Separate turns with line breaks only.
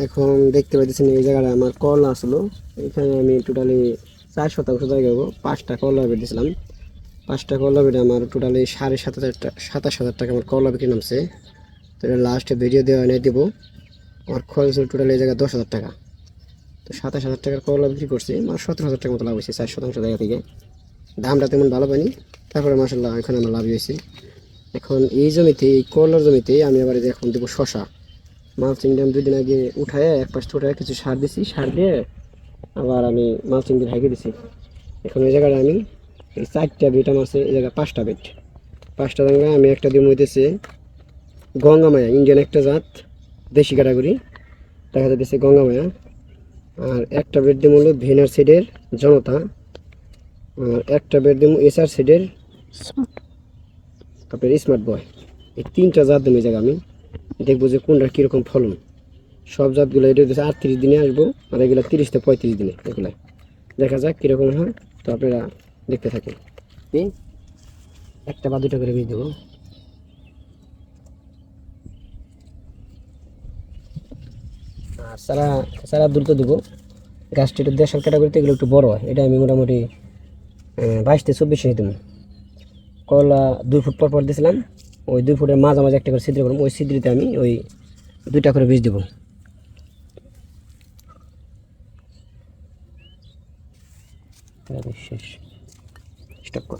এখন দেখতে পাইতেছেন এই জায়গাটা আমার করলা আসলো। এখানে আমি টোটালি 4 শতাংশ জায়গা হবো 5টা করলা বের দিয়েছিলাম। 5টা করলা বেটে আমার টোটালি 27,500 টাকা আমার করলা বিক্রি নামছে। তো এটা লাস্ট ভিডিও দেওয়া এনে দেবো। আমার খরচ হলো টোটালি এই জায়গায় 10,000 টাকা। তো 27,000 টাকার করলা বিক্রি করছি, আমার 17,000 টাকা মতো লাভ হয়েছে 4 শতাংশ জায়গা থেকে। দামটা তেমন ভালো পাইনি, তারপরে মাসাল্লাহ এখানে আমার লাভ হয়েছে। এখন এই জমিতে, এই করলার জমিতে আমি আবার এই যে এখন দেবো শশা। মালচিং দিয়ে 2 দিন আগে উঠায় এক পাশ উঠায় কিছু সার দিছি, সার দিয়ে আবার আমি মালচিং দিয়ে ঢেকে দিছি। এখন এই জায়গায় আমি এই 4টা বেড আমার আছে, এই জায়গায় 5টা বেড। 5টা জায়গায় আমি একটা দিয়ে হইতেছে গঙ্গামায়া, ইন্ডিয়ান একটা জাত, দেশি ক্যাটাগরি, দেখা যাচ্ছে গঙ্গামায়া। আর একটা বেড দিয়ে হলো ভেনার সিডের জনতা। আর একটা বেড দিয়ে এসআর সিডের আপনার স্মার্ট বয়। এই 3টা জাত দিয়ে এই জায়গায় আমি দেখবো যে কোনটার কীরকম ফলন। সব জাতগুলো এটা হচ্ছে 38 দিনে আসবো, আর এগুলো 30 থেকে 35 দিনে। এগুলো দেখা যাক কীরকম হয়, তো আপনারা দেখতে থাকুন। একটা বা 2টা করে বীজ দেবো। আর সারা সারা দ্রুত দেবো। গাছটা একটু দেড় ক্যাটাগরিতে এগুলো একটু বড় হয়, এটা আমি মোটামুটি 22 থেকে 24 দেবো। করলা 2 ফুট পর পর দিয়েছিলাম, ওই 2 ফুটের মাঝামাঝি একটা করে ছিদ্র করবো, ওই ছিদ্রিতে আমি ওই 2টা করে বীজ দেবো। শেষ, স্টপ কর।